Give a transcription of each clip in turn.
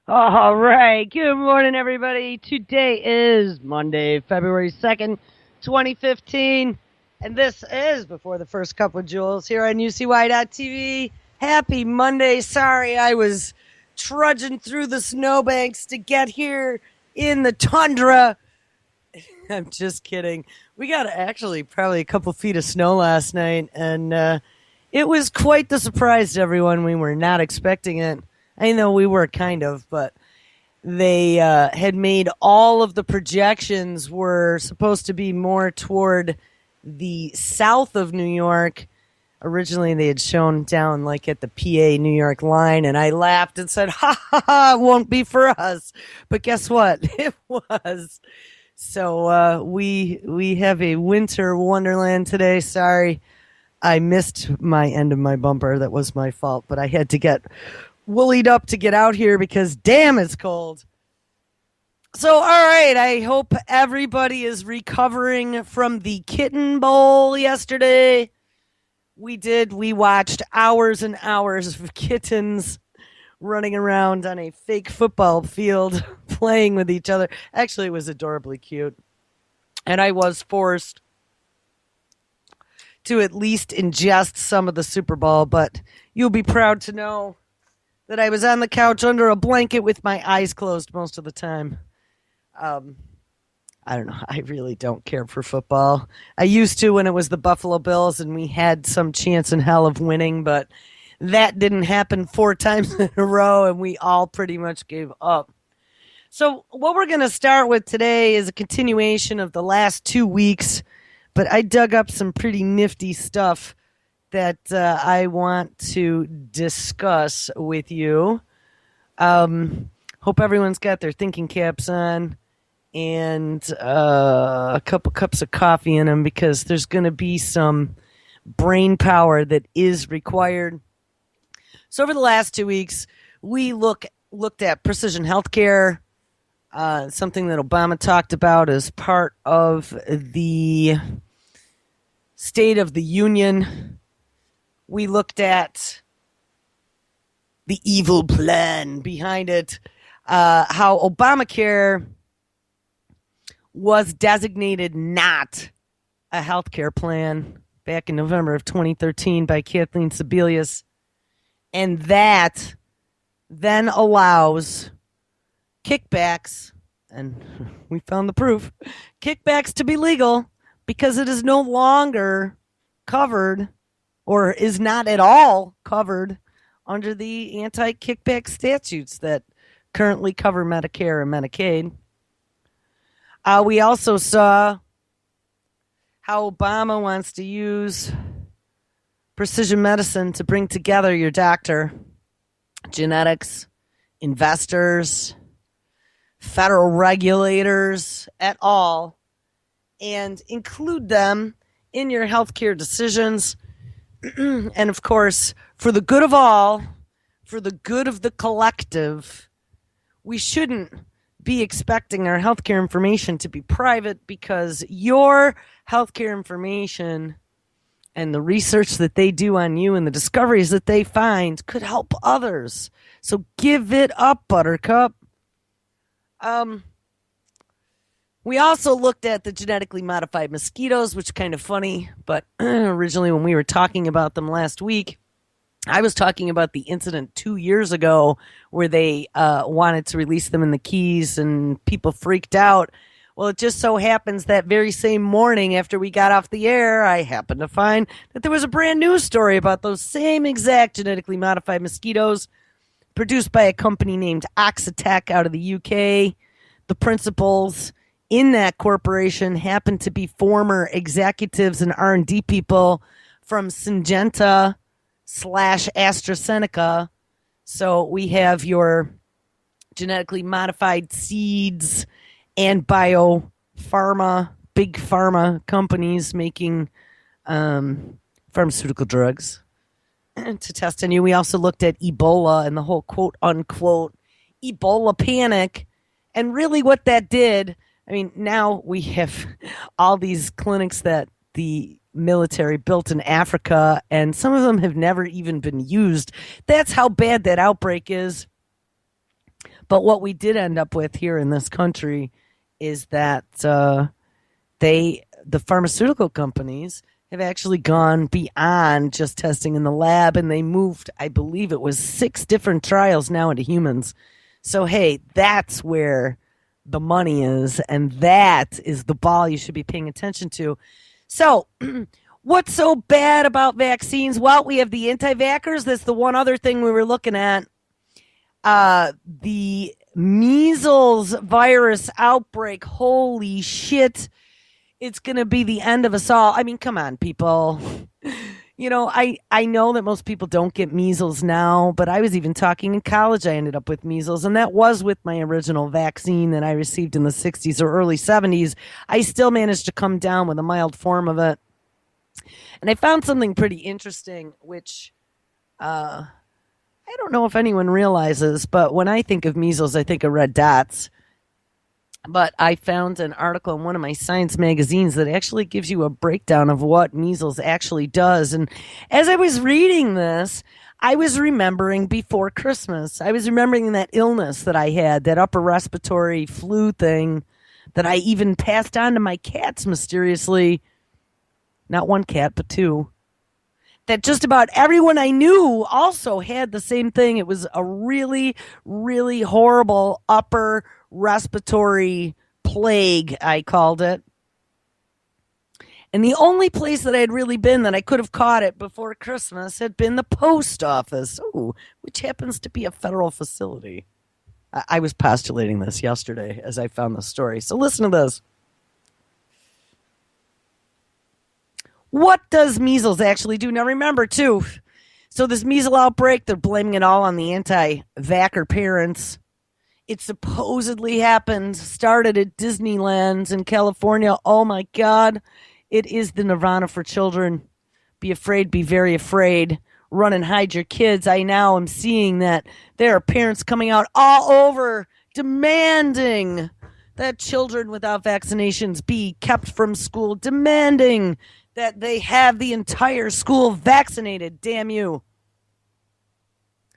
All right. Good morning, everybody. Today is Monday, February 2nd, 2015. And this is Before the First Cup with Jules here on UCY.TV. Happy Monday. Sorry, I was trudging through the snowbanks to get here in the tundra. I'm just kidding. We got actually probably a couple feet of snow last night, and it was quite the surprise to everyone. We were not expecting it. I know we were kind of, but they had made all of the projections were supposed to be more toward the south of New York. Originally, they had shown down like at the PA New York line, and I laughed and said, "Ha ha ha! It won't be for us." But guess what? It was. So we have a winter wonderland today. Sorry, I missed my end of my bumper. That was my fault, but I had to get woolied up to get out here because damn, it's cold. So, all right, I hope everybody is recovering from the kitten bowl yesterday. We watched hours and hours of kittens running around on a fake football field playing with each other. Actually, it was adorably cute. And I was forced to at least ingest some of the Super Bowl, but you'll be proud to know that I was on the couch under a blanket with my eyes closed most of the time. I don't know. I really don't care for football. I used to when it was the Buffalo Bills and we had some chance in hell of winning, but that didn't happen 4 times in a row and we all pretty much gave up. So what we're going to start with today is a continuation of the last 2 weeks, but I dug up some pretty nifty stuff that I want to discuss with you. Hope everyone's got their thinking caps on and a couple cups of coffee in them because there's going to be some brain power that is required. So over the last 2 weeks, we looked at precision healthcare, something that Obama talked about as part of the State of the Union. We looked at the evil plan behind it, how Obamacare was designated not a health care plan back in November of 2013 by Kathleen Sebelius, and that then allows kickbacks, and we found the proof, kickbacks to be legal because it is no longer covered or is not at all covered under the anti-kickback statutes that currently cover Medicare and Medicaid. We also saw how Obama wants to use precision medicine to bring together your doctor, genetics, investors, federal regulators, et al., and include them in your healthcare decisions. And of course, for the good of all, for the good of the collective, we shouldn't be expecting our healthcare information to be private because your healthcare information and the research that they do on you and the discoveries that they find could help others. So give it up, Buttercup. We also looked at the genetically modified mosquitoes, which is kind of funny, but originally when we were talking about them last week, I was talking about the incident 2 years ago where they wanted to release them in the Keys and people freaked out. Well, it just so happens that very same morning after we got off the air, I happened to find that there was a brand new story about those same exact genetically modified mosquitoes produced by a company named Oxitec out of the UK. The principals in that corporation happen to be former executives and R&D people from Syngenta / AstraZeneca. So we have your genetically modified seeds and biopharma, big pharma companies making pharmaceutical drugs to test on you. We also looked at Ebola and the whole quote unquote Ebola panic. And really what that did, I mean, now we have all these clinics that the military built in Africa, and some of them have never even been used. That's how bad that outbreak is. But what we did end up with here in this country is that the pharmaceutical companies have actually gone beyond just testing in the lab, and they moved, I believe it was 6 different trials now into humans. So, hey, that's where the money is, and that is the ball you should be paying attention to. So, what's so bad about vaccines? Well, we have the anti-vaxxers. That's the one other thing we were looking at. The measles virus outbreak. Holy shit. It's going to be the end of us all. I mean, come on, people. I know that most people don't get measles now, but I was even talking in college. I ended up with measles, and that was with my original vaccine that I received in the 60s or early 70s. I still managed to come down with a mild form of it. And I found something pretty interesting, which I don't know if anyone realizes, but when I think of measles, I think of red dots. But I found an article in one of my science magazines that actually gives you a breakdown of what measles actually does. And as I was reading this, I was remembering before Christmas. I was remembering that illness that I had, that upper respiratory flu thing that I even passed on to my cats mysteriously. Not one cat, but 2. That just about everyone I knew also had the same thing. It was a really, really horrible upper respiratory plague, I called it. And the only place that I had really been that I could have caught it before Christmas had been the post office, which happens to be a federal facility. I was postulating this yesterday as I found the story. So listen to this. What does measles actually do? Now remember, too, so this measles outbreak, they're blaming it all on the anti-vaxxer parents. It supposedly started at Disneyland in California. Oh, my God. It is the nirvana for children. Be afraid, be very afraid. Run and hide your kids. I now am seeing that there are parents coming out all over demanding that children without vaccinations be kept from school, demanding that they have the entire school vaccinated. Damn you.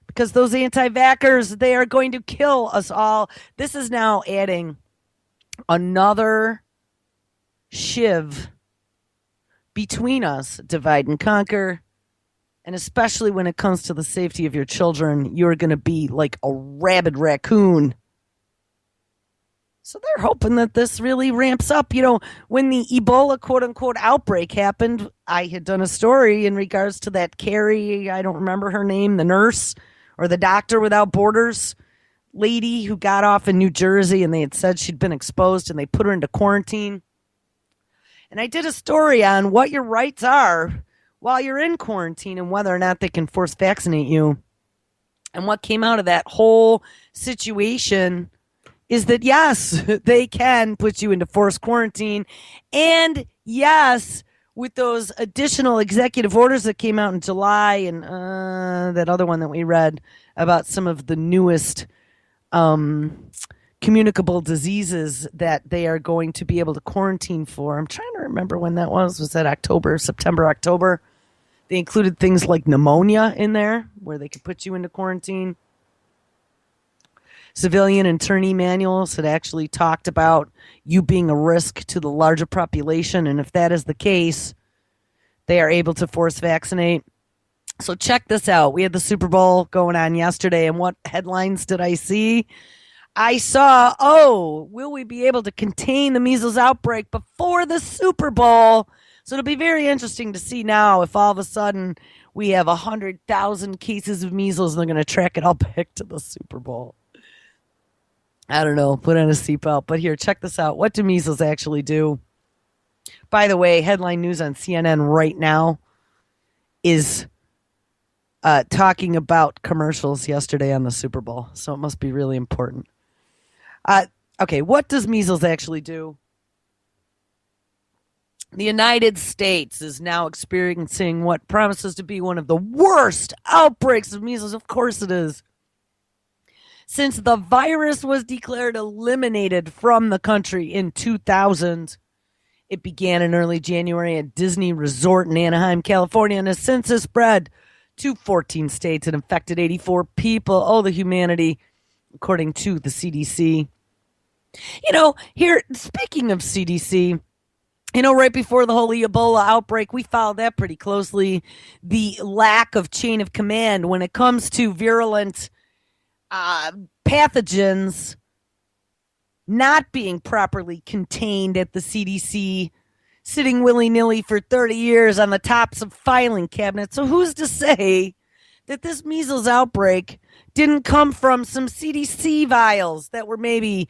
Because those anti-vaxxers, they are going to kill us all. This is now adding another shiv between us, divide and conquer. And especially when it comes to the safety of your children, you're going to be like a rabid raccoon. So they're hoping that this really ramps up. When the Ebola quote-unquote outbreak happened, I had done a story in regards to that Carrie, I don't remember her name, the nurse or the Doctor Without Borders lady who got off in New Jersey, and they had said she'd been exposed, and they put her into quarantine. And I did a story on what your rights are while you're in quarantine and whether or not they can force vaccinate you. And what came out of that whole situation is that, yes, they can put you into forced quarantine. And yes, with those additional executive orders that came out in July and that other one that we read about some of the newest communicable diseases that they are going to be able to quarantine for. I'm trying to remember when that was. Was that September, October? They included things like pneumonia in there where they could put you into quarantine. Civilian internee manuals had actually talked about you being a risk to the larger population, and if that is the case, they are able to force vaccinate. So check this out. We had the Super Bowl going on yesterday, and what headlines did I see? I saw, will we be able to contain the measles outbreak before the Super Bowl? So it'll be very interesting to see now if all of a sudden we have 100,000 cases of measles and they're going to track it all back to the Super Bowl. I don't know, put on a seatbelt. But here, check this out. What do measles actually do? By the way, headline news on CNN right now is talking about commercials yesterday on the Super Bowl. So it must be really important. Okay, what does measles actually do? The United States is now experiencing what promises to be one of the worst outbreaks of measles. Of course it is. Since the virus was declared eliminated from the country in 2000, it began in early January at Disney Resort in Anaheim, California, and has since spread to 14 states and infected 84 people. Oh, the humanity. according to the CDC. Here, speaking of CDC, right before the whole Ebola outbreak, we followed that pretty closely. The lack of chain of command when it comes to virulent pathogens not being properly contained at the CDC, sitting willy-nilly for 30 years on the tops of filing cabinets. So who's to say that this measles outbreak didn't come from some CDC vials that were maybe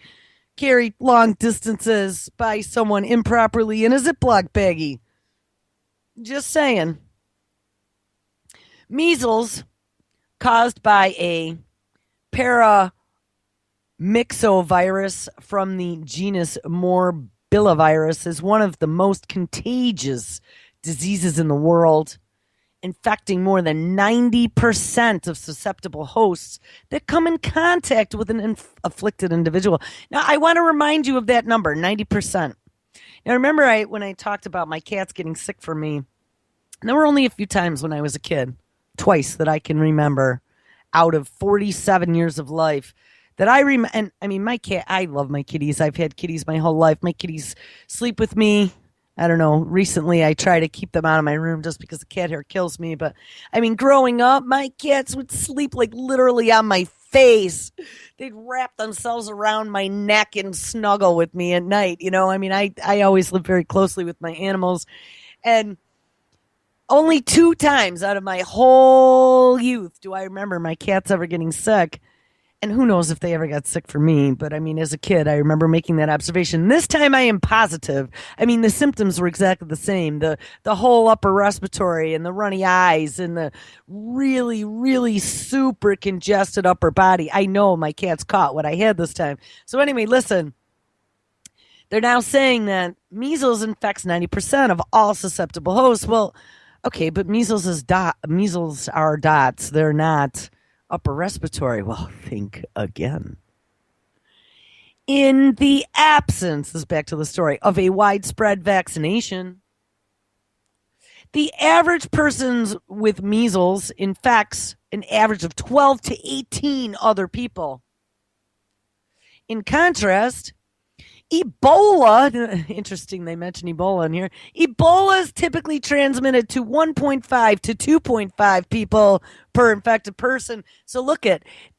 carried long distances by someone improperly in a Ziploc baggie? Just saying. Measles, caused by a paramyxovirus from the genus morbillivirus, is one of the most contagious diseases in the world, infecting more than 90% of susceptible hosts that come in contact with an afflicted individual. Now, I want to remind you of that number, 90%. Now, remember when I talked about my cats getting sick from me, and there were only a few times when I was a kid, twice that I can remember out of 47 years of life that I remember. And I mean, my cat, I love my kitties. I've had kitties my whole life. My kitties sleep with me. I don't know. Recently, I try to keep them out of my room just because the cat hair kills me. But I mean, growing up, my cats would sleep like literally on my face. They'd wrap themselves around my neck and snuggle with me at night. I mean, I always live very closely with my animals. And only 2 times out of my whole youth do I remember my cats ever getting sick. And who knows if they ever got sick for me. But I mean, as a kid, I remember making that observation. This time I am positive. I mean, the symptoms were exactly the same. The whole upper respiratory and the runny eyes and the really, really super congested upper body. I know my cats caught what I had this time. So anyway, listen. They're now saying that measles infects 90% of all susceptible hosts. Well, okay, but measles are dots. They're not upper respiratory. Well, think again. In the absence, this is back to the story, of a widespread vaccination, the average person with measles infects an average of 12 to 18 other people. In contrast, Ebola, interesting they mention Ebola in here, Ebola is typically transmitted to 1.5 to 2.5 people per infected person. So look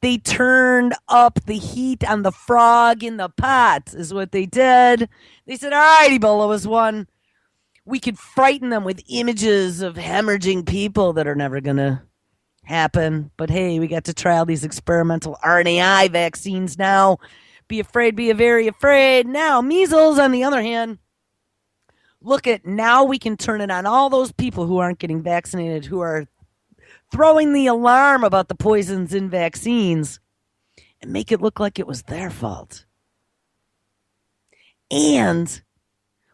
they turned up the heat on the frog in the pot is what they did. They said, all right, Ebola was one. We could frighten them with images of hemorrhaging people that are never going to happen. But hey, we got to try all these experimental RNAi vaccines now. Be afraid, be very afraid. Now, measles, on the other hand, now we can turn it on all those people who aren't getting vaccinated, who are throwing the alarm about the poisons in vaccines, and make it look like it was their fault. And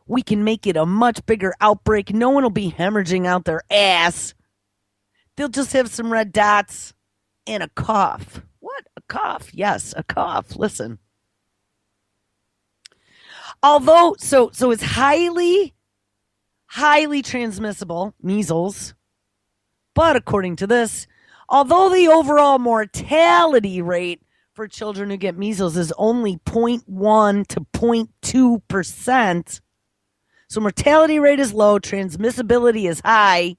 we can make it a much bigger outbreak. No one will be hemorrhaging out their ass. They'll just have some red dots and a cough. What? A cough? Yes, a cough. Listen. Although, so it's highly, highly transmissible, measles, but according to this, although the overall mortality rate for children who get measles is only 0.1 to 0.2%, so mortality rate is low, transmissibility is high.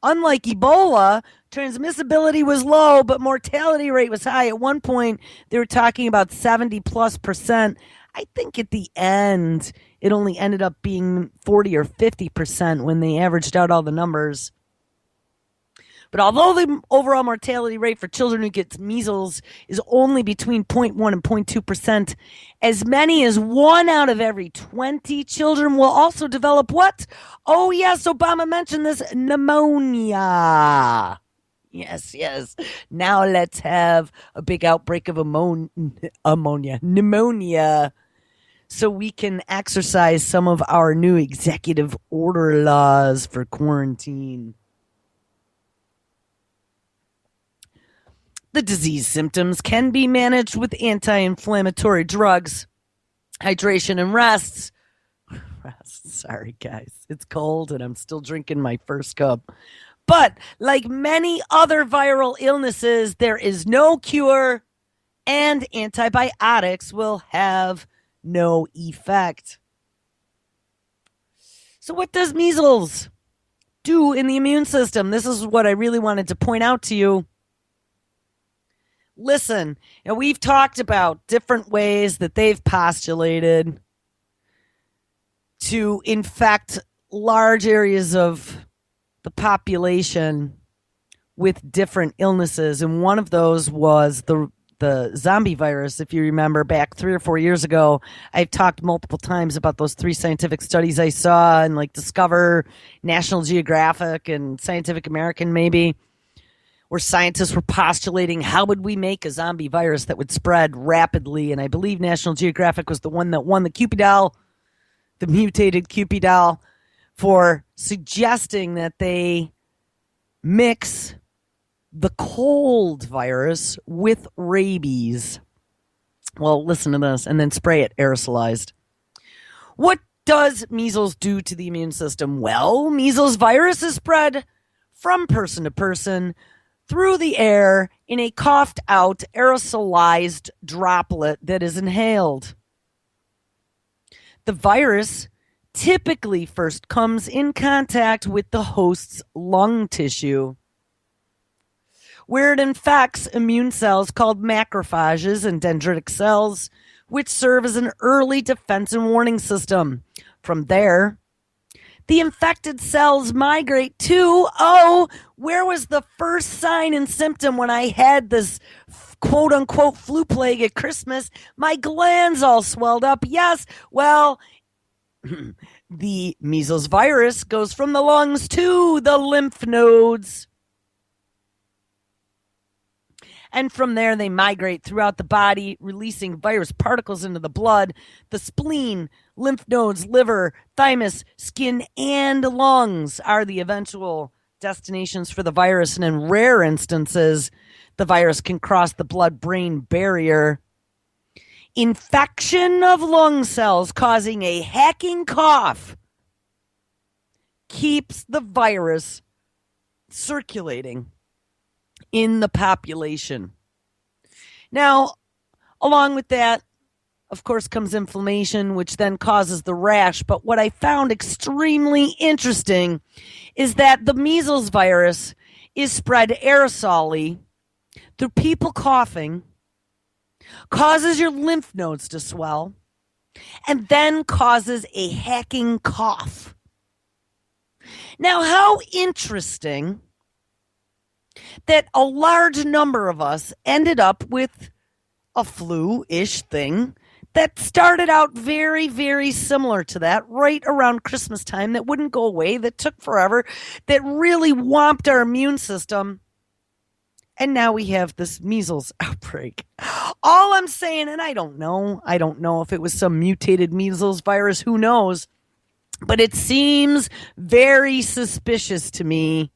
Unlike Ebola, transmissibility was low, but mortality rate was high. At one point, they were talking about 70+%. I think at the end, it only ended up being 40 or 50% when they averaged out all the numbers. But although the overall mortality rate for children who get measles is only between 0.1 and 0.2%, as many as 1 out of every 20 children will also develop what? Oh, yes, Obama mentioned this, pneumonia. Yes. Now let's have a big outbreak of pneumonia, so we can exercise some of our new executive order laws for quarantine. The disease symptoms can be managed with anti-inflammatory drugs, hydration, and rest. Sorry, guys. It's cold and I'm still drinking my first cup. But like many other viral illnesses, there is no cure and antibiotics will have no effect. So what does measles do in the immune system? This is what I really wanted to point out to you. Listen, we've talked about different ways that they've postulated to infect large areas of the population with different illnesses. And one of those was the zombie virus. If you remember back 3 or 4 years ago, I've talked multiple times about those 3 scientific studies I saw in like Discover, National Geographic, and Scientific American maybe, where scientists were postulating how would we make a zombie virus that would spread rapidly. And I believe National Geographic was the one that won the Cupidol, the mutated Cupidol, for suggesting that they mix the cold virus with rabies. Well, listen to this, and then spray it aerosolized. What does measles do to the immune system? Well, measles virus is spread from person to person through the air in a coughed out aerosolized droplet that is inhaled. The virus typically first comes in contact with the host's lung tissue, where it infects immune cells called macrophages and dendritic cells, which serve as an early defense and warning system. From there, the infected cells migrate to, where was the first sign and symptom when I had this quote-unquote flu plague at Christmas? My glands all swelled up. Yes, well, the measles virus goes from the lungs to the lymph nodes. And from there, they migrate throughout the body, releasing virus particles into the blood, the spleen, lymph nodes, liver, thymus, skin, and lungs are the eventual destinations for the virus. And in rare instances, the virus can cross the blood-brain barrier. Infection of lung cells causing a hacking cough keeps the virus circulating in the population. Now, along with that, of course, comes inflammation, which then causes the rash. But what I found extremely interesting is that the measles virus is spread aerosolly through people coughing, causes your lymph nodes to swell, and then causes a hacking cough. Now, how interesting that a large number of us ended up with a flu-ish thing that started out very, very similar to that right around Christmas time, that wouldn't go away, that took forever, that really whomped our immune system. And now we have this measles outbreak. All I'm saying, and I don't know if it was some mutated measles virus, who knows, but it seems very suspicious to me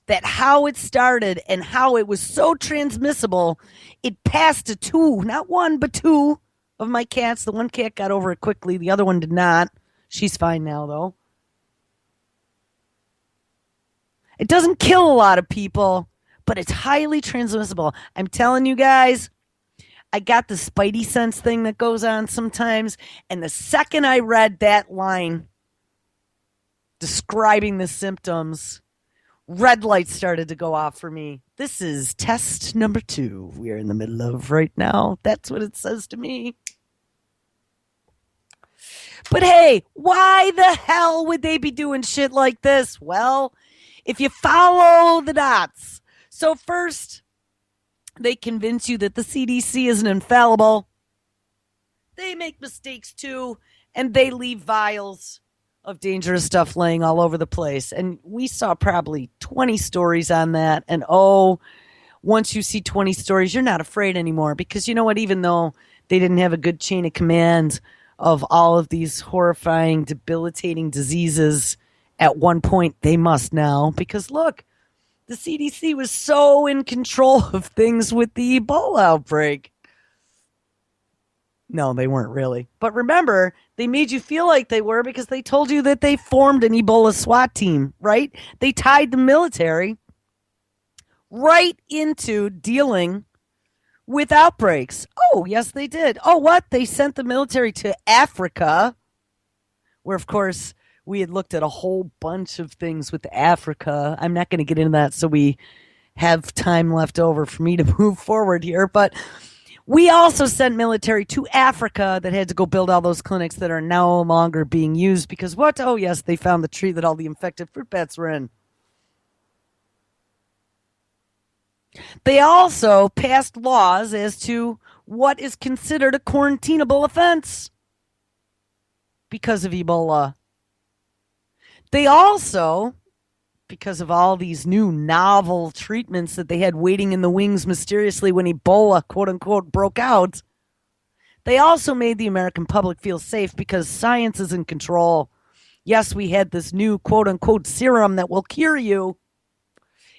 that how it started and how it was so transmissible, it passed to 2, not 1, but 2 of my cats. The one cat got over it quickly. The other one did not. She's fine now, though. It doesn't kill a lot of people, but it's highly transmissible. I'm telling you guys, I got the spidey sense thing that goes on sometimes, and the second I read that line describing the symptoms, red lights started to go off for me. This is test number 2 we're in the middle of right now. That's what it says to me. But hey, why the hell would they be doing shit like this? Well, if you follow the dots. So first, they convince you that the CDC isn't infallible. They make mistakes too, and they leave vials of dangerous stuff laying all over the place. And we saw probably 20 stories on that. And once you see 20 stories, you're not afraid anymore, because you know what? Even though they didn't have a good chain of command of all of these horrifying, debilitating diseases at one point, they must now. Because look, the CDC was so in control of things with the Ebola outbreak. No, they weren't really. But remember, they made you feel like they were because they told you that they formed an Ebola SWAT team, right? They tied the military right into dealing with outbreaks. Oh, yes, they did. Oh, what? They sent the military to Africa, where, of course, we had looked at a whole bunch of things with Africa. I'm not going to get into that so we have time left over for me to move forward here. But we also sent military to Africa that had to go build all those clinics that are no longer being used because what? Oh, yes, they found the tree that all the infected fruit bats were in. They also passed laws as to what is considered a quarantinable offense because of Ebola. They also, because of all these new novel treatments that they had waiting in the wings mysteriously when Ebola, quote unquote, broke out, they also made the American public feel safe because science is in control. Yes, we had this new, quote unquote, serum that will cure you.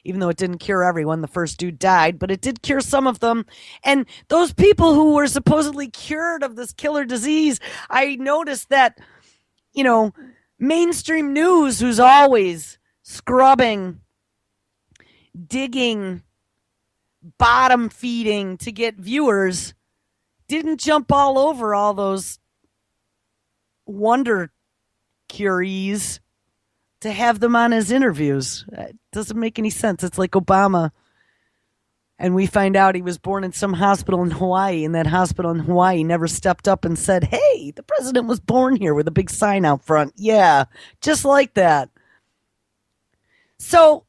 Even though it didn't cure everyone, the first dude died, but it did cure some of them. And those people who were supposedly cured of this killer disease, I noticed that, mainstream news, who's always scrubbing, digging, bottom feeding to get viewers, didn't jump all over all those wonder curies to have them on his interviews. It doesn't make any sense. It's like Obama. And we find out he was born in some hospital in Hawaii, and that hospital in Hawaii never stepped up and said, hey, the president was born here with a big sign out front. Yeah, just like that. So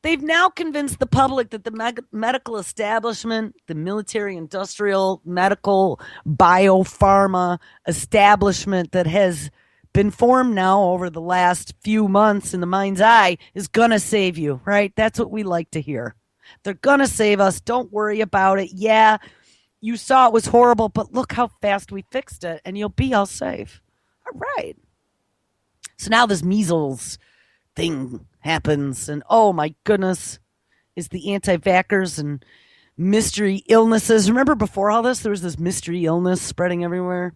they've now convinced the public that the medical establishment, the military, industrial, medical, biopharma establishment that has been formed now over the last few months in the mind's eye is going to save you, right? That's what we like to hear. They're going to save us. Don't worry about it. Yeah, you saw it was horrible, but look how fast we fixed it, and you'll be all safe. All right. So now this measles thing happens, and oh my goodness, is the anti-vaxxers and mystery illnesses. Remember before all this, there was this mystery illness spreading everywhere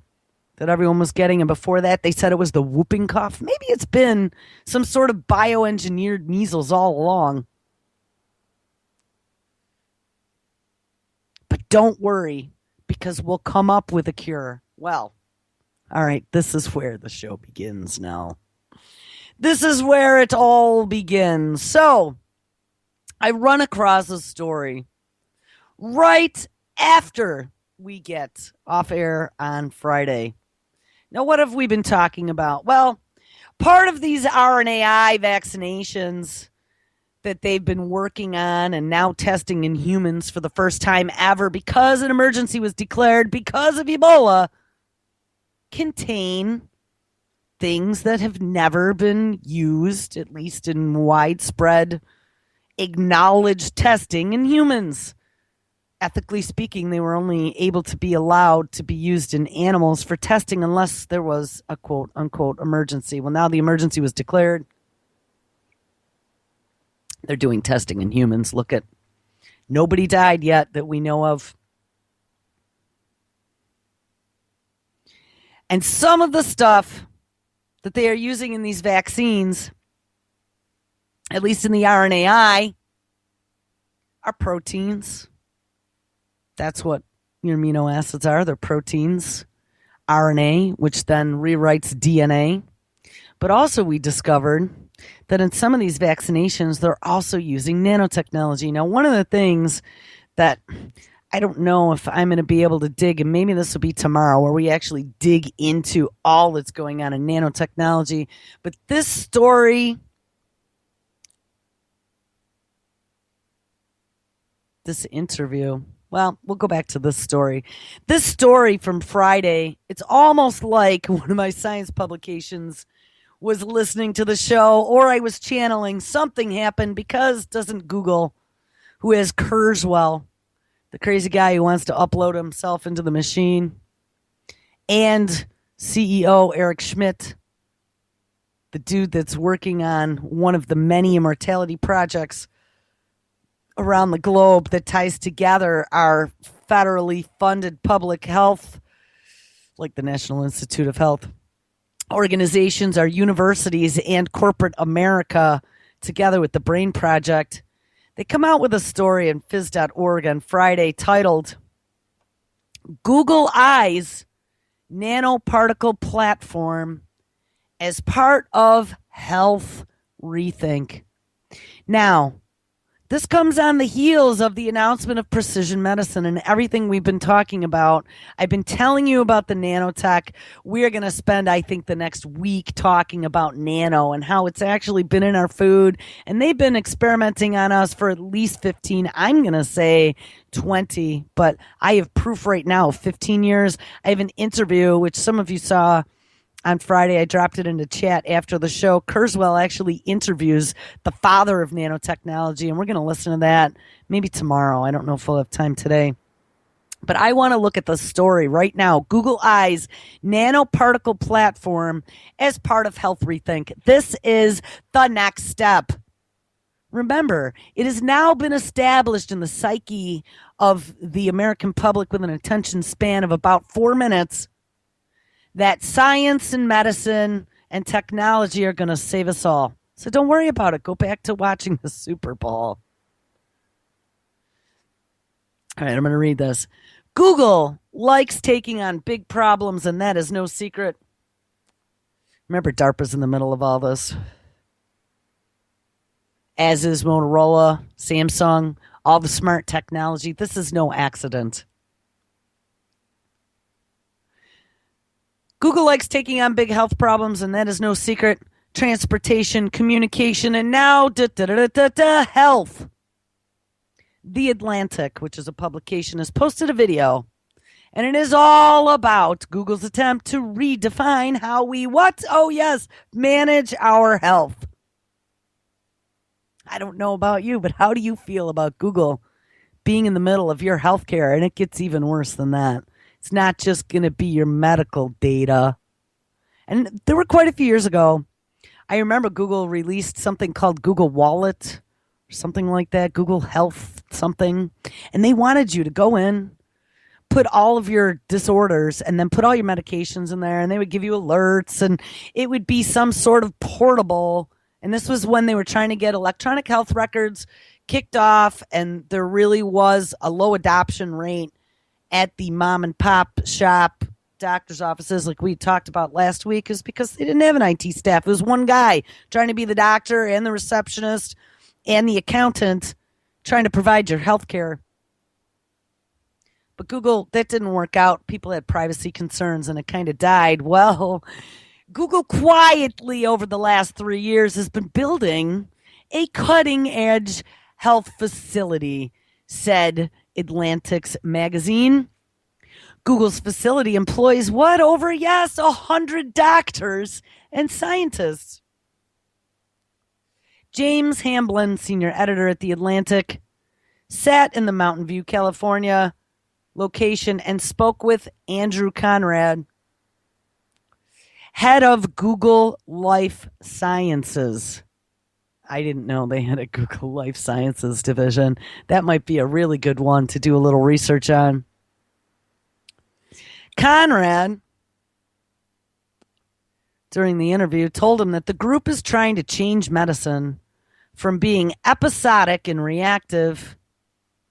that everyone was getting, and before that they said it was the whooping cough. Maybe it's been some sort of bioengineered measles all along. But don't worry, because we'll come up with a cure. Well, all right, this is where the show begins now. This is where it all begins. So, I run across a story right after we get off air on Friday. Now, what have we been talking about? Well, part of these RNAi vaccinations that they've been working on and now testing in humans for the first time ever because an emergency was declared because of Ebola contain things that have never been used, at least in widespread acknowledged testing in humans. Ethically speaking, they were only able to be allowed to be used in animals for testing unless there was a quote unquote emergency. Well, now the emergency was declared. They're doing testing in humans. Look at, nobody died yet that we know of. And some of the stuff that they are using in these vaccines, at least in the RNAi, are proteins. That's what your amino acids are. They're proteins. RNA, which then rewrites DNA. But also we discovered that in some of these vaccinations, they're also using nanotechnology. Now, one of the things that I don't know if I'm going to be able to dig, and maybe this will be tomorrow, where we actually dig into all that's going on in nanotechnology. But this story, this interview, well, we'll go back to this story. This story from Friday, it's almost like one of my science publications was listening to the show, or I was channeling. Something happened because doesn't Google, who has Kurzweil, the crazy guy who wants to upload himself into the machine, and CEO Eric Schmidt, the dude that's working on one of the many immortality projects around the globe that ties together our federally funded public health, like the National Institute of Health, organizations, our universities, and corporate America, together with the Brain Project. They come out with a story in phys.org on Friday titled Google Eyes Nanoparticle Platform as Part of Health Rethink. Now, this comes on the heels of the announcement of precision medicine and everything we've been talking about. I've been telling you about the nanotech. We're going to spend, I think, the next week talking about nano and how it's actually been in our food. And they've been experimenting on us for at least 15, I'm going to say 20, but I have proof right now, 15 years. I have an interview, which some of you saw on Friday. I dropped it into chat after the show. Kurzweil actually interviews the father of nanotechnology, and we're going to listen to that maybe tomorrow. I don't know if we'll have time today. But I want to look at the story right now. Google Eyes nanoparticle platform as part of Health Rethink. This is the next step. Remember, it has now been established in the psyche of the American public with an attention span of about 4 minutes that science and medicine and technology are going to save us all. So don't worry about it. Go back to watching the Super Bowl. All right, I'm going to read this. Google likes taking on big problems, and that is no secret. Remember, DARPA's in the middle of all this. As is Motorola, Samsung, all the smart technology. This is no accident. Google likes taking on big health problems, and that is no secret. Transportation, communication, and now health. The Atlantic, which is a publication, has posted a video, and it is all about Google's attempt to redefine how we what? Oh, yes, manage our health. I don't know about you, but how do you feel about Google being in the middle of your healthcare? And it gets even worse than that. It's not just going to be your medical data. And there were quite a few years ago, I remember Google released something called Google Wallet or something like that, Google Health something. And they wanted you to go in, put all of your disorders, and then put all your medications in there. And they would give you alerts. And it would be some sort of portable. And this was when they were trying to get electronic health records kicked off. And there really was a low adoption rate at the mom and pop shop doctor's offices like we talked about last week, is because they didn't have an IT staff. It was one guy trying to be the doctor and the receptionist and the accountant trying to provide your health care. But Google, that didn't work out. People had privacy concerns and it kind of died. Well, Google quietly over the last 3 years has been building a cutting edge health facility, said Atlantic's magazine. Google's facility employs what? Over, yes, 100 doctors and scientists. James Hamblin, senior editor at The Atlantic, sat in the Mountain View, California location and spoke with Andrew Conrad, head of Google Life Sciences. I didn't know they had a Google Life Sciences division. That might be a really good one to do a little research on. Conrad, during the interview, told him that the group is trying to change medicine from being episodic and reactive,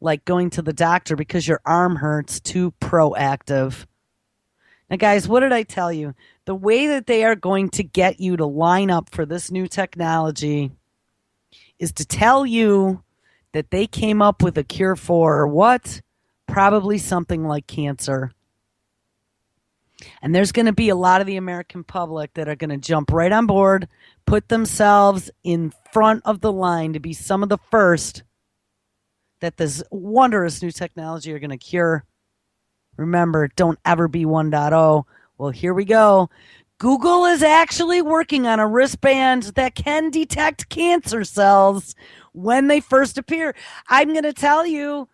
like going to the doctor because your arm hurts, to proactive. Now, guys, what did I tell you? The way that they are going to get you to line up for this new technology is to tell you that they came up with a cure for what? Probably something like cancer. And there's going to be a lot of the American public that are going to jump right on board, put themselves in front of the line to be some of the first that this wondrous new technology are going to cure. Remember, don't ever be 1.0. Well, here we go. Google is actually working on a wristband that can detect cancer cells when they first appear. I'm going to tell you,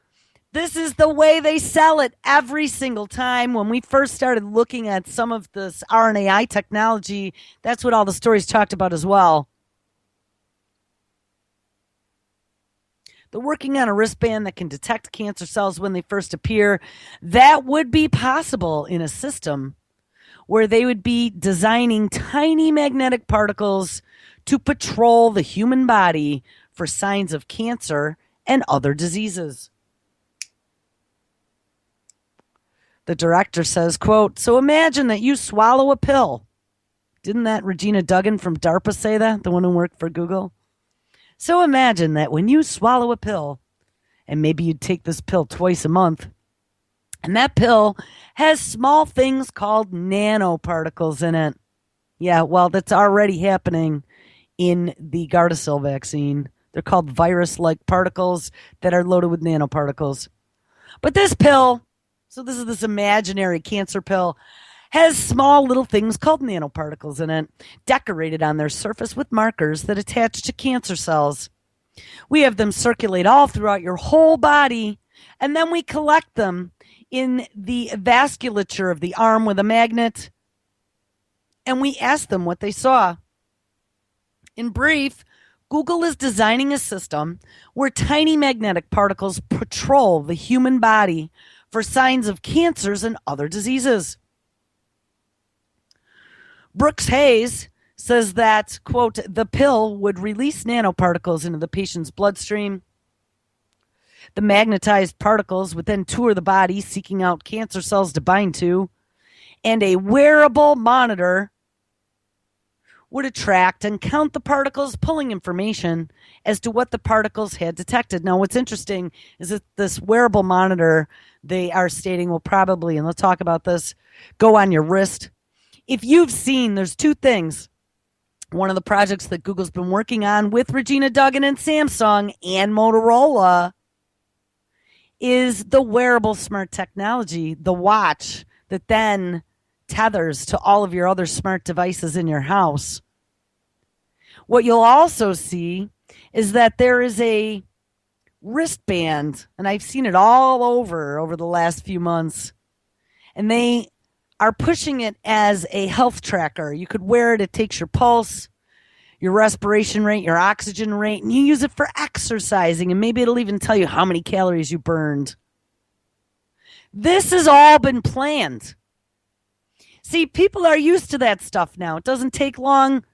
this is the way they sell it every single time. When we first started looking at some of this RNAi technology, that's what all the stories talked about as well. They're working on a wristband that can detect cancer cells when they first appear. That would be possible in a system where they would be designing tiny magnetic particles to patrol the human body for signs of cancer and other diseases. The director says, quote, "So imagine that you swallow a pill." Didn't that Regina Duggan from DARPA say that, the one who worked for Google? So imagine that when you swallow a pill, and maybe you'd take this pill twice a month, and that pill has small things called nanoparticles in it. Yeah, well, that's already happening in the Gardasil vaccine. They're called virus-like particles that are loaded with nanoparticles. But this pill, so this is this imaginary cancer pill, has small little things called nanoparticles in it, decorated on their surface with markers that attach to cancer cells. We have them circulate all throughout your whole body, and then we collect them in the vasculature of the arm with a magnet, and we ask them what they saw. In brief, Google is designing a system where tiny magnetic particles patrol the human body for signs of cancers and other diseases. Brooks Hayes says that, quote, "the pill would release nanoparticles into the patient's bloodstream. The magnetized particles would then tour the body, seeking out cancer cells to bind to, and a wearable monitor would attract and count the particles, pulling information as to what the particles had detected." Now, what's interesting is that this wearable monitor, they are stating, will probably, and let's talk about this, go on your wrist. If you've seen, there's two things. One of the projects that Google's been working on with Regina Duggan and Samsung and Motorola is the wearable smart technology, the watch that then tethers to all of your other smart devices in your house. What you'll also see is that there is a wristband, and I've seen it all over the last few months, and they are pushing it as a health tracker. You could wear it. It takes your pulse, your respiration rate, your oxygen rate, and you use it for exercising, and maybe it'll even tell you how many calories you burned. This has all been planned. See, people are used to that stuff now. It doesn't take long.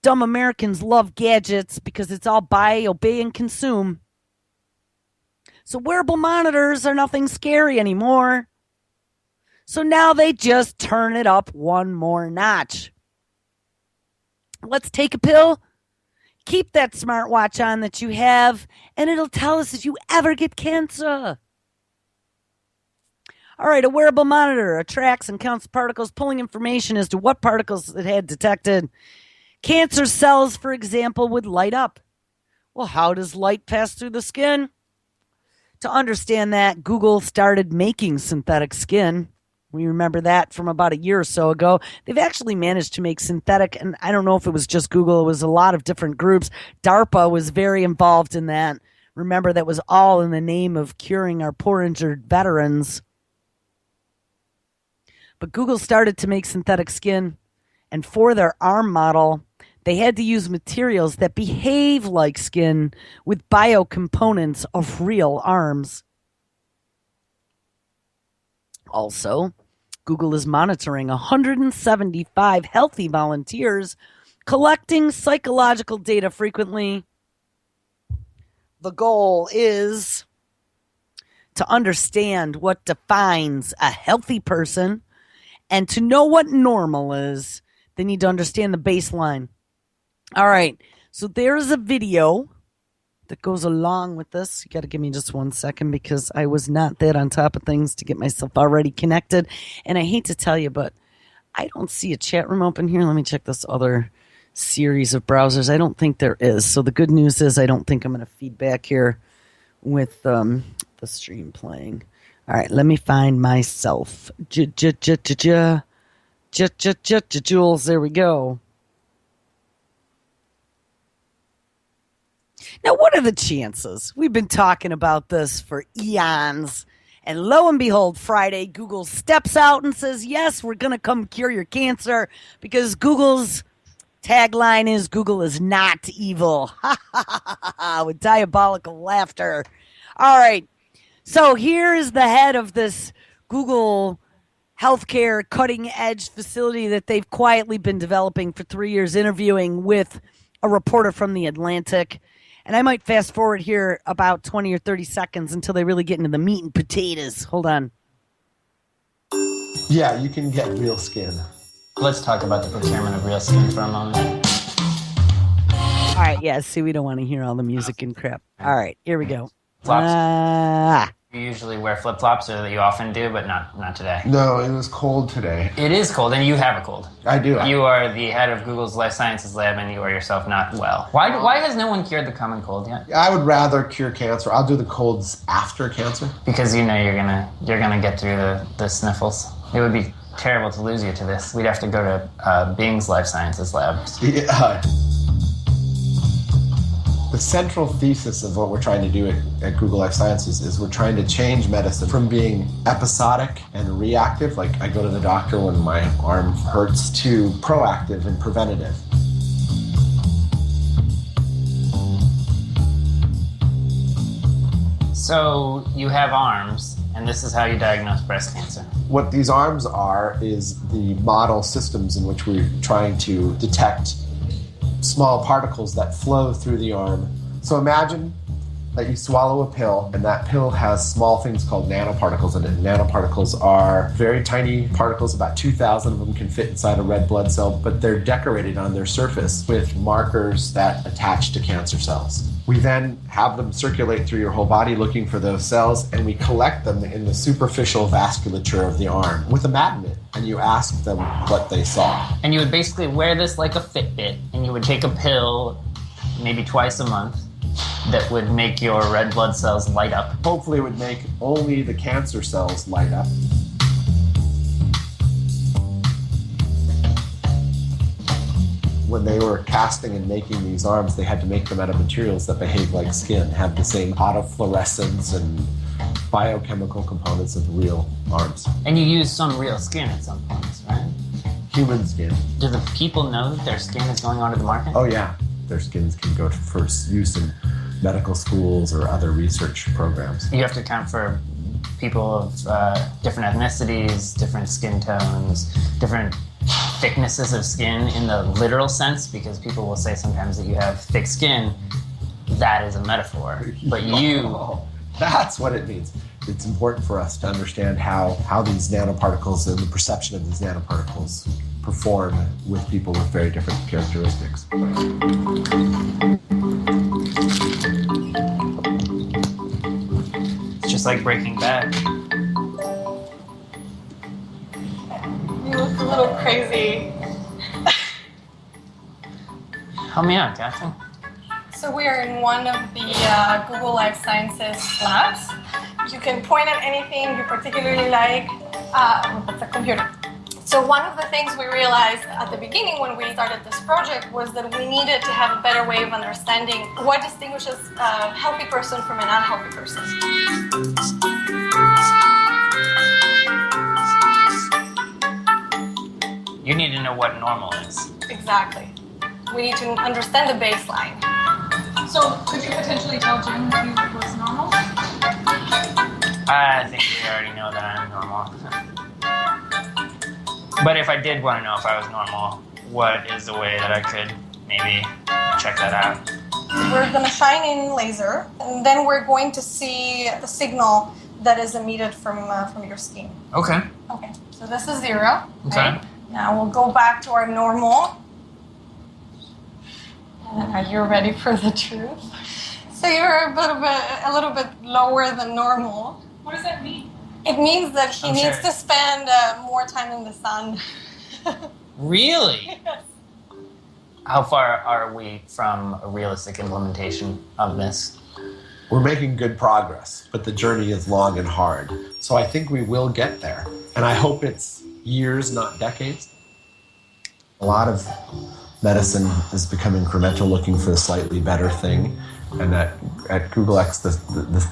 Dumb Americans love gadgets because it's all buy, obey, and consume. So wearable monitors are nothing scary anymore. So now they just turn it up one more notch. Let's take a pill, keep that smartwatch on that you have, and it'll tell us if you ever get cancer. All right, a wearable monitor tracks and counts particles, pulling information as to what particles it had detected. Cancer cells, for example, would light up. Well, how does light pass through the skin? To understand that, Google started making synthetic skin. We remember that from about a year or so ago. They've actually managed to make synthetic, and I don't know if it was just Google, it was a lot of different groups. DARPA was very involved in that. Remember, that was all in the name of curing our poor injured veterans. But Google started to make synthetic skin, and for their arm model, they had to use materials that behave like skin with biocomponents of real arms. Also, Google is monitoring 175 healthy volunteers, collecting psychological data frequently. The goal is to understand what defines a healthy person, and to know what normal is, they need to understand the baseline. All right, so there's a video that goes along with this. You got to give me just 1 second because I was not that on top of things to get myself already connected. And I hate to tell you, but I don't see a chat room open here. Let me check this other series of browsers. I don't think there is. So the good news is I don't think I'm going to feed back here with the stream playing. All right, let me find myself. Jules, there we go. Now, what are the chances? We've been talking about this for eons. And lo and behold, Friday, Google steps out and says, yes, we're going to come cure your cancer, because Google's tagline is, Google is not evil. Ha ha ha ha ha, with diabolical laughter. All right. So here is the head of this Google healthcare cutting edge facility that they've quietly been developing for 3 years, interviewing with a reporter from The Atlantic. And I might fast forward here about 20 or 30 seconds until they really get into the meat and potatoes. Hold on. Yeah, you can get real skin. Let's talk about the procurement of real skin for a moment. All right, yeah, see, we don't want to hear all the music and crap. All right, here we go. Flops. You usually wear flip-flops, or that you often do, but not today. No, it was cold today. It is cold, and you have a cold. I do. You are the head of Google's life sciences lab, and you are yourself not well. Why has no one cured the common cold yet? I would rather cure cancer. I'll do the colds after cancer. Because you know you're gonna get through the sniffles. It would be terrible to lose you to this. We'd have to go to Bing's life sciences labs. Yeah. The central thesis of what we're trying to do at Google Life Sciences is we're trying to change medicine from being episodic and reactive, like I go to the doctor when my arm hurts, to proactive and preventative. So you have arms, and this is how you diagnose breast cancer. What these arms are is the model systems in which we're trying to detect small particles that flow through the arm. So imagine that you swallow a pill, and that pill has small things called nanoparticles in it. Nanoparticles are very tiny particles, about 2,000 of them can fit inside a red blood cell, but they're decorated on their surface with markers that attach to cancer cells. We then have them circulate through your whole body looking for those cells, and we collect them in the superficial vasculature of the arm with a magnet, and you ask them what they saw. And you would basically wear this like a Fitbit, and you would take a pill maybe twice a month that would make your red blood cells light up. Hopefully it would make only the cancer cells light up. When they were casting and making these arms, they had to make them out of materials that behave like skin, have the same autofluorescence and biochemical components of real arms. And you use some real skin at some points, right? Human skin. Do the people know that their skin is going onto the market? Oh yeah, their skins can go for use in medical schools or other research programs. You have to account for people of different ethnicities, different skin tones, different thicknesses of skin in the literal sense, because people will say sometimes that you have thick skin. That is a metaphor. But you... That's what it means. It's important for us to understand how these nanoparticles and the perception of these nanoparticles perform with people with very different characteristics. It's just like Breaking Bad. You look a little crazy. Help me out, Catherine. So we are in one of the Google Life Sciences labs. You can point at anything you particularly like. It's a computer. So one of the things we realized at the beginning when we started this project was that we needed to have a better way of understanding what distinguishes a healthy person from an unhealthy person. You need to know what normal is. Exactly. We need to understand the baseline. So could you potentially tell Jim if he was normal? I think we already know that I'm normal. But if I did want to know if I was normal, what is the way that I could maybe check that out? We're going to shine in laser, and then we're going to see the signal that is emitted from your skin. Okay. Okay, so this is 0. Okay. Right? Now we'll go back to our normal. And are you ready for the truth? So you're a little bit lower than normal. What does that mean? It means that he I'm needs sure. to spend more time in the sun. Really? Yes. How far are we from a realistic implementation of this? We're making good progress, but the journey is long and hard. So I think we will get there. And I hope it's years, not decades. A lot of medicine has become incremental, looking for a slightly better thing. And at Google X, the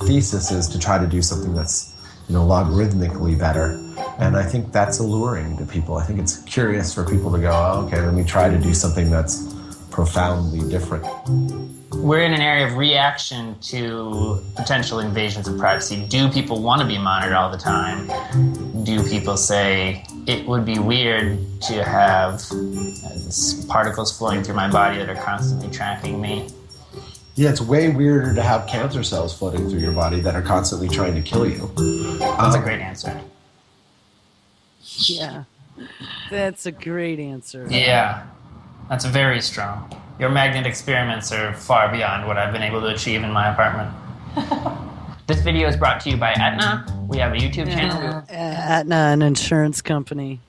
thesis is to try to do something that's logarithmically better. And I think that's alluring to people. I think it's curious for people to go, oh, okay, let me try to do something that's profoundly different. We're in an area of reaction to potential invasions of privacy. Do people want to be monitored all the time? Do people say, it would be weird to have particles flowing through my body that are constantly tracking me? Yeah, it's way weirder to have cancer cells floating through your body that are constantly trying to kill you. That's a great answer. Yeah. That's a great answer. Yeah, that's very strong. Your magnet experiments are far beyond what I've been able to achieve in my apartment. This video is brought to you by Aetna. We have a YouTube channel. Aetna, an insurance company.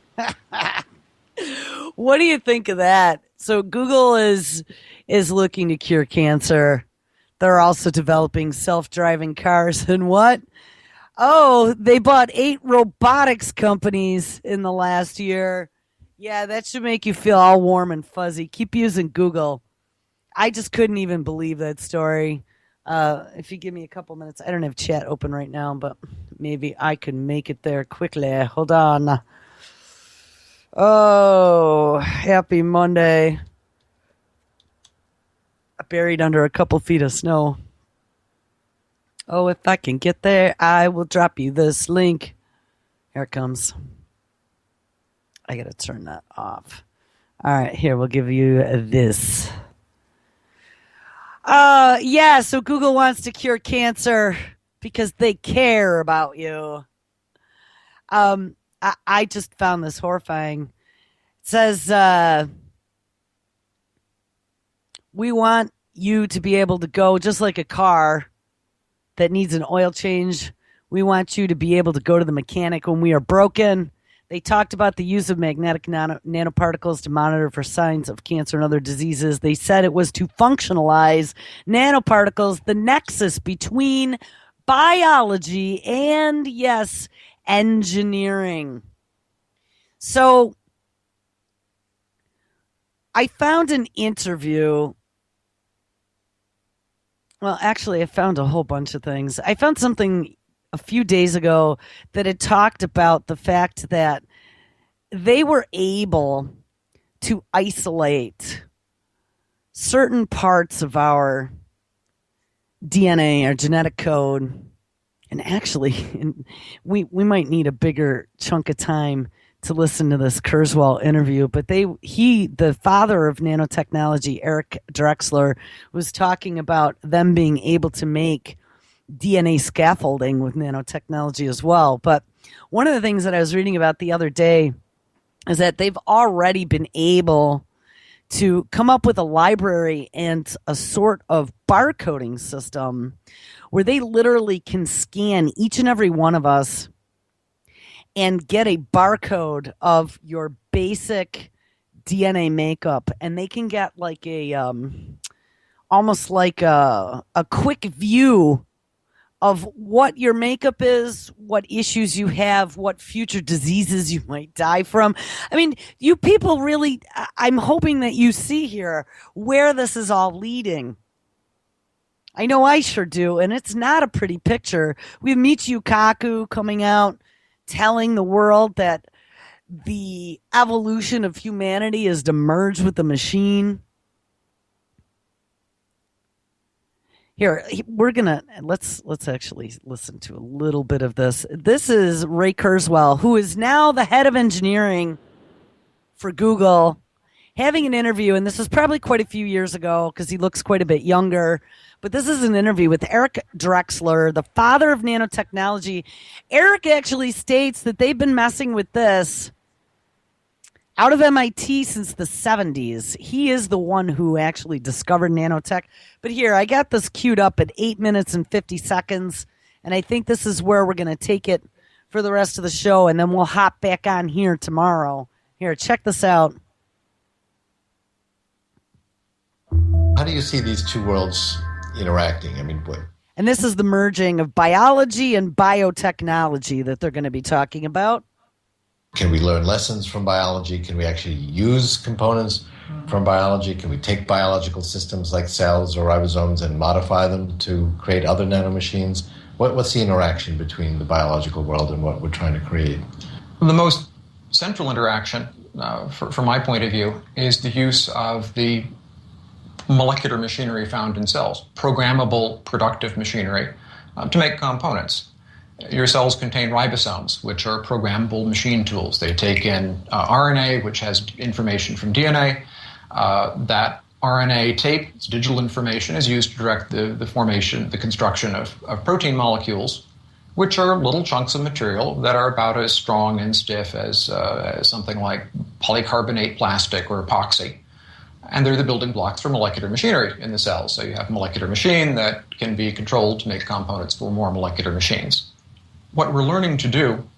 What do you think of that? So Google is looking to cure cancer. They're also developing self-driving cars. And what? Oh, they bought 8 robotics companies in the last year. Yeah, that should make you feel all warm and fuzzy. Keep using Google. I just couldn't even believe that story. If you give me a couple minutes, I don't have chat open right now, but maybe I can make it there quickly. Hold on. Oh, happy Monday. Buried under a couple feet of snow. Oh, if I can get there, I will drop you this link. Here it comes. I gotta turn that off. All right, here, we'll give you this. Yeah, so Google wants to cure cancer because they care about you. I just found this horrifying. It says, we want you to be able to go just like a car that needs an oil change. We want you to be able to go to the mechanic when we are broken. They talked about the use of magnetic nanoparticles to monitor for signs of cancer and other diseases. They said it was to functionalize nanoparticles, the nexus between biology and, yes, engineering. So I found an interview. Well, actually, I found a whole bunch of things. I found something a few days ago that had talked about the fact that they were able to isolate certain parts of our DNA, our genetic code. And actually, we might need a bigger chunk of time to listen to this Kurzweil interview, but the father of nanotechnology, Eric Drexler, was talking about them being able to make DNA scaffolding with nanotechnology as well. But one of the things that I was reading about the other day is that they've already been able to come up with a library and a sort of barcoding system where they literally can scan each and every one of us and get a barcode of your basic DNA makeup, and they can get like a almost like a quick view of what your makeup is, what issues you have, what future diseases you might die from. I mean, you people really, I'm hoping that you see here where this is all leading. I know I sure do, and it's not a pretty picture. We have Michio Kaku coming out telling the world that the evolution of humanity is to merge with the machine. Here, let's actually listen to a little bit of this. This is Ray Kurzweil, who is now the head of engineering for Google, having an interview, and this was probably quite a few years ago because he looks quite a bit younger. But this is an interview with Eric Drexler, the father of nanotechnology. Eric actually states that they've been messing with this out of MIT since the 70s. He is the one who actually discovered nanotech. But here, I got this queued up at 8 minutes and 50 seconds, and I think this is where we're going to take it for the rest of the show, and then we'll hop back on here tomorrow. Here, check this out. How do you see these two worlds interacting? I mean, what? And this is the merging of biology and biotechnology that they're going to be talking about. Can we learn lessons from biology? Can we actually use components from biology? Can we take biological systems like cells or ribosomes and modify them to create other nanomachines? What's the interaction between the biological world and what we're trying to create? The most central interaction, from my point of view, is the use of the molecular machinery found in cells, programmable productive machinery, to make components. Your cells contain ribosomes, which are programmable machine tools. They take in RNA, which has information from DNA. That RNA tape, it's digital information, is used to direct the formation, the construction of protein molecules, which are little chunks of material that are about as strong and stiff as something like polycarbonate plastic or epoxy. And they're the building blocks for molecular machinery in the cells. So you have a molecular machine that can be controlled to make components for more molecular machines. What we're learning to do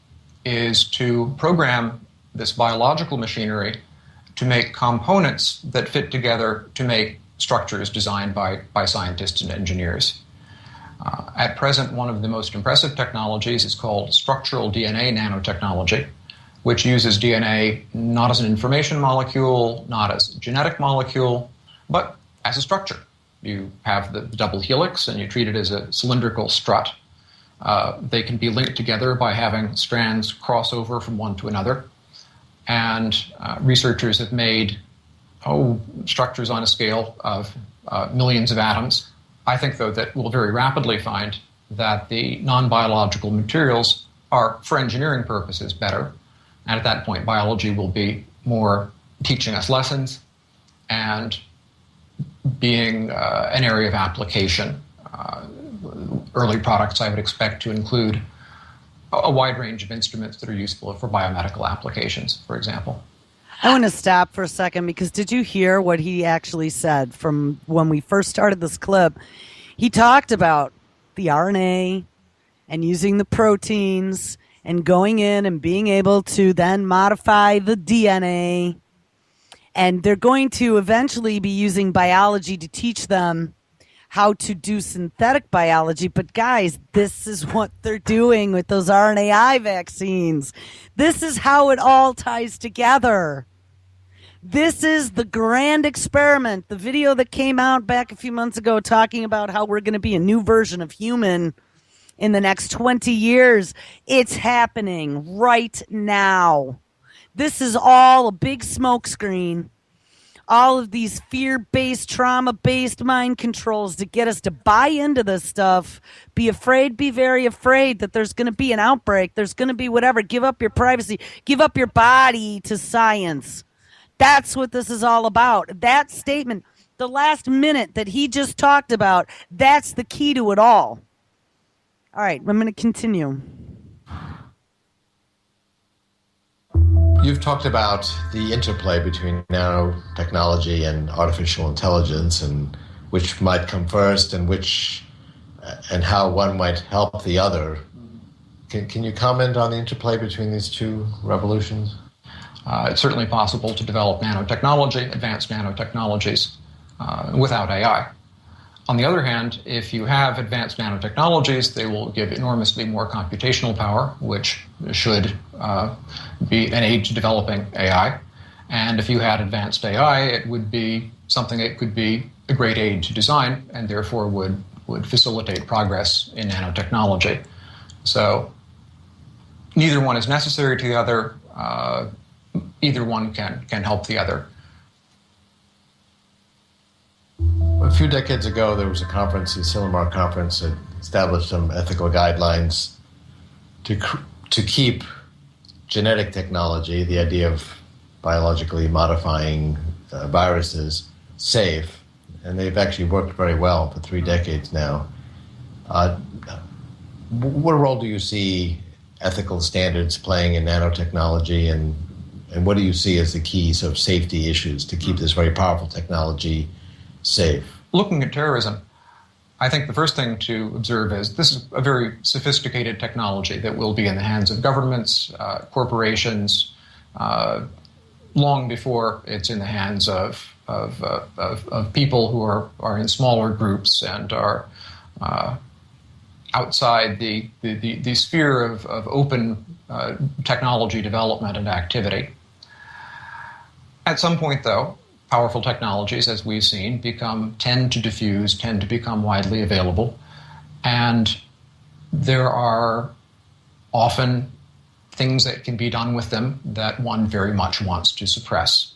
is to program this biological machinery to make components that fit together to make structures designed by scientists and engineers. At present, one of the most impressive technologies is called structural DNA nanotechnology, which uses DNA not as an information molecule, not as a genetic molecule, but as a structure. You have the double helix and you treat it as a cylindrical strut. They can be linked together by having strands cross over from one to another. And researchers have made structures on a scale of millions of atoms. I think, though, that we'll very rapidly find that the non-biological materials are, for engineering purposes, better. And at that point, biology will be more teaching us lessons and being an area of application. Early products I would expect to include a wide range of instruments that are useful for biomedical applications, for example. I want to stop for a second because did you hear what he actually said from when we first started this clip? He talked about the RNA and using the proteins and going in and being able to then modify the DNA. And they're going to eventually be using biology to teach them how to do synthetic biology. But guys, this is what they're doing with those RNAi vaccines. This is how it all ties together. This is the grand experiment. The video that came out back a few months ago talking about how we're going to be a new version of human in the next 20 years. It's happening right now. This is all a big smokescreen. All of these fear-based, trauma-based mind controls to get us to buy into this stuff. Be afraid, be very afraid that there's going to be an outbreak. There's going to be whatever. Give up your privacy. Give up your body to science. That's what this is all about. That statement, the last minute that he just talked about, that's the key to it all. All right, I'm going to continue. You've talked about the interplay between nanotechnology and artificial intelligence, and which might come first, and how one might help the other. Can you comment on the interplay between these two revolutions? It's certainly possible to develop nanotechnology, advanced nanotechnologies, without AI. On the other hand, if you have advanced nanotechnologies, they will give enormously more computational power, which should be an aid to developing AI. And if you had advanced AI, it would be something that could be a great aid to design and therefore would facilitate progress in nanotechnology. So neither one is necessary to the other. Either one can help the other. A few decades ago, there was a conference, the Silmar Conference, that established some ethical guidelines to keep genetic technology, the idea of biologically modifying viruses, safe. And they've actually worked very well for 3 decades now. What role do you see ethical standards playing in nanotechnology, and what do you see as the key sort of safety issues to keep this very powerful technology safe? Looking at terrorism, I think the first thing to observe is this is a very sophisticated technology that will be in the hands of governments, corporations, long before it's in the hands of people who are in smaller groups and are outside the sphere of open technology development and activity. At some point, though, powerful technologies, as we've seen, tend to diffuse, tend to become widely available, and there are often things that can be done with them that one very much wants to suppress.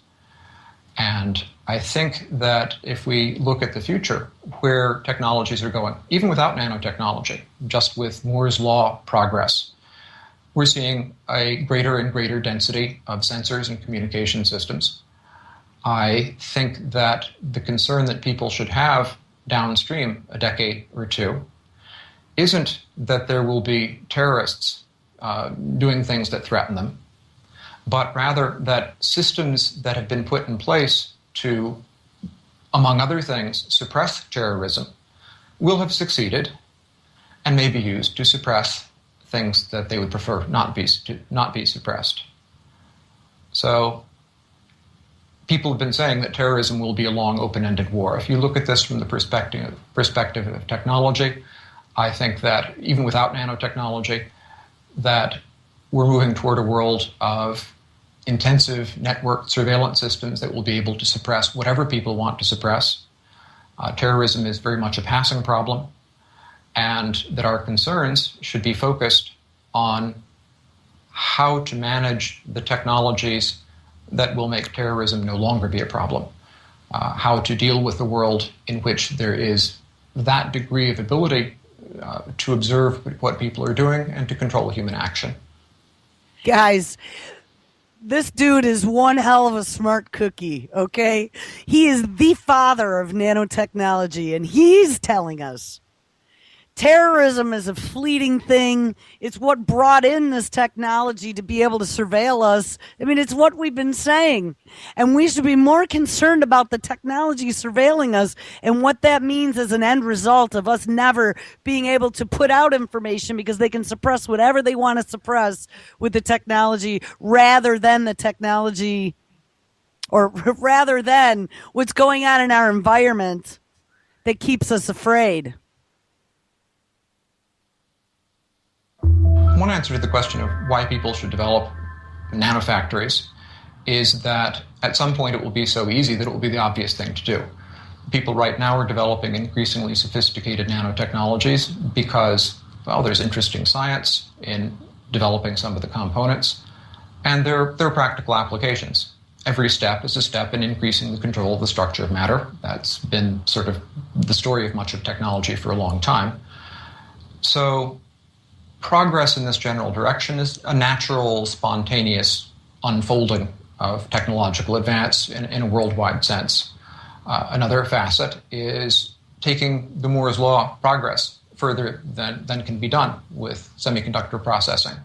And I think that if we look at the future, where technologies are going, even without nanotechnology, just with Moore's law progress, we're seeing a greater and greater density of sensors and communication systems. I think that the concern that people should have downstream a decade or two isn't that there will be terrorists doing things that threaten them, but rather that systems that have been put in place to, among other things, suppress terrorism will have succeeded and may be used to suppress things that they would prefer not be suppressed. So people have been saying that terrorism will be a long, open-ended war. If you look at this from the perspective of technology, I think that even without nanotechnology, that we're moving toward a world of intensive networked surveillance systems that will be able to suppress whatever people want to suppress. Terrorism is very much a passing problem, and that our concerns should be focused on how to manage the technologies that will make terrorism no longer be a problem, how to deal with a world in which there is that degree of ability to observe what people are doing and to control human action. Guys, this dude is one hell of a smart cookie, okay? He is the father of nanotechnology, and he's telling us terrorism is a fleeting thing. It's what brought in this technology to be able to surveil us. I mean, it's what we've been saying. And we should be more concerned about the technology surveilling us and what that means as an end result of us never being able to put out information because they can suppress whatever they want to suppress with the technology rather than the technology, or rather than what's going on in our environment that keeps us afraid. One answer to the question of why people should develop nanofactories is that at some point it will be so easy that it will be the obvious thing to do. People right now are developing increasingly sophisticated nanotechnologies because, well, there's interesting science in developing some of the components, and there are practical applications. Every step is a step in increasing the control of the structure of matter. That's been sort of the story of much of technology for a long time. So progress in this general direction is a natural, spontaneous unfolding of technological advance in a worldwide sense. Another facet is taking the Moore's Law progress further than can be done with semiconductor processing.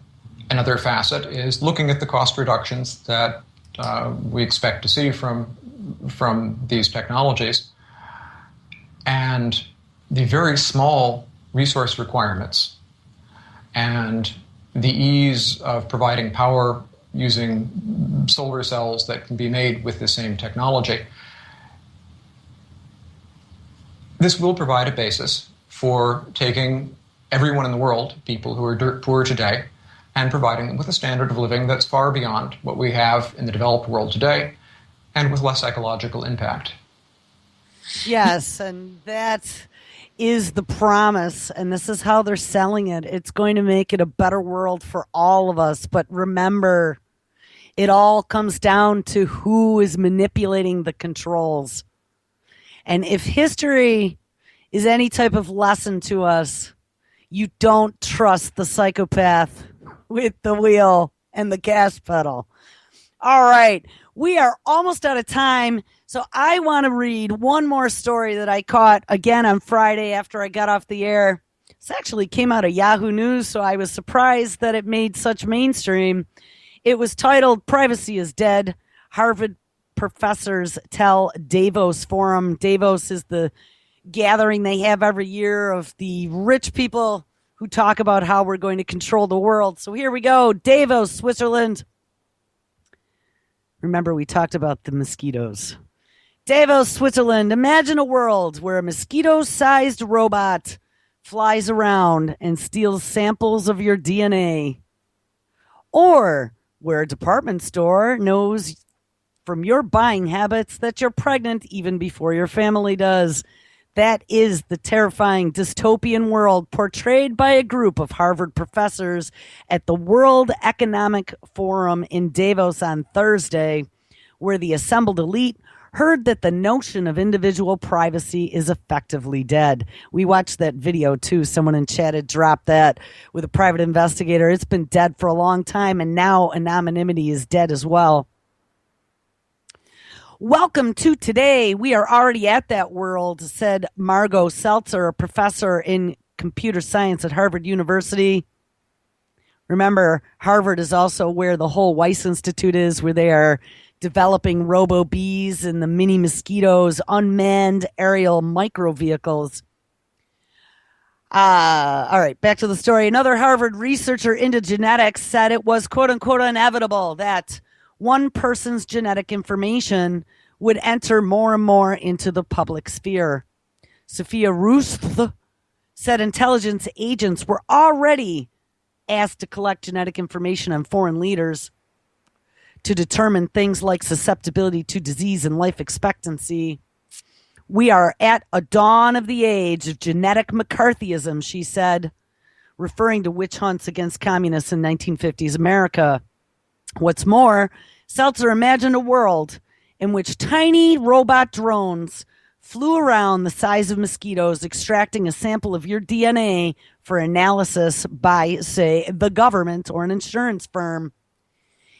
Another facet is looking at the cost reductions that we expect to see from these technologies and the very small resource requirements and the ease of providing power using solar cells that can be made with the same technology. This will provide a basis for taking everyone in the world, people who are dirt poor today, and providing them with a standard of living that's far beyond what we have in the developed world today, and with less ecological impact. Yes, and that is the promise, and this is how they're selling it. It's going to make it a better world for all of us. But remember, it all comes down to who is manipulating the controls. And if history is any type of lesson to us, you don't trust the psychopath with the wheel and the gas pedal. All right, we are almost out of time. So I want to read one more story that I caught again on Friday after I got off the air. This actually came out of Yahoo News, so I was surprised that it made such mainstream. It was titled, "Privacy is Dead. Harvard Professors Tell Davos Forum." Davos is the gathering they have every year of the rich people who talk about how we're going to control the world. So here we go. Davos, Switzerland. Remember, we talked about the mosquitoes. Davos, Switzerland. Imagine a world where a mosquito-sized robot flies around and steals samples of your DNA. Or where a department store knows from your buying habits that you're pregnant even before your family does. That is the terrifying dystopian world portrayed by a group of Harvard professors at the World Economic Forum in Davos on Thursday, where the assembled elite heard that the notion of individual privacy is effectively dead. We watched that video too. Someone in chat had dropped that with a private investigator. It's been dead for a long time, and now anonymity is dead as well. Welcome to today. We are already at that world, said Margot Seltzer, a professor in computer science at Harvard University. Remember, Harvard is also where the whole Weiss Institute is, where they are developing robo-bees and the mini mosquitoes, unmanned aerial micro vehicles. All right, back to the story. Another Harvard researcher into genetics said it was, quote unquote, inevitable that one person's genetic information would enter more and more into the public sphere. Sophia Ruth said intelligence agents were already asked to collect genetic information on foreign leaders to determine things like susceptibility to disease and life expectancy. We are at a dawn of the age of genetic McCarthyism, she said, referring to witch hunts against communists in 1950s America. What's more, Seltzer imagined a world in which tiny robot drones flew around the size of mosquitoes, extracting a sample of your DNA for analysis by, say, the government or an insurance firm.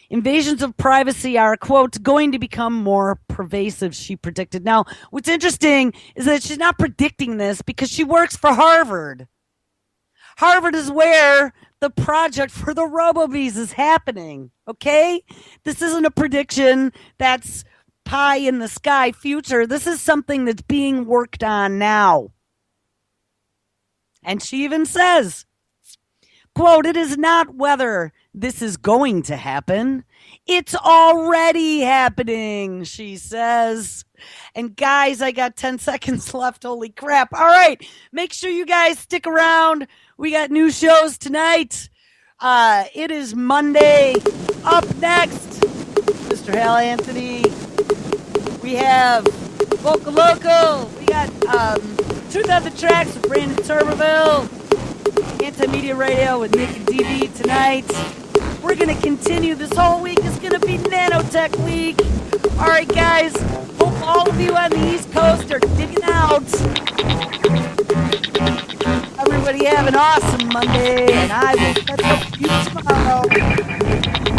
Invasions of privacy are, quote, going to become more pervasive, she predicted. Now, what's interesting is that she's not predicting this because she works for Harvard. Harvard is where the project for the RoboBees is happening, okay? This isn't a prediction that's pie in the sky future. This is something that's being worked on now. And she even says, quote, it is not whether this is going to happen. It's already happening, she says. And guys, I got 10 seconds left. Holy crap. All right. Make sure you guys stick around. We got new shows tonight. It is Monday. Up next, Mr. Hal Anthony. We have Vocal Local. We got Truth on the Tracks with Brandon Tuberville. Anti-Media Radio with Nick and DB tonight. We're going to continue. This whole week is going to be Nanotech Week. All right, guys. Hope all of you on the East Coast are digging out. Everybody have an awesome Monday, and I will catch up with you tomorrow.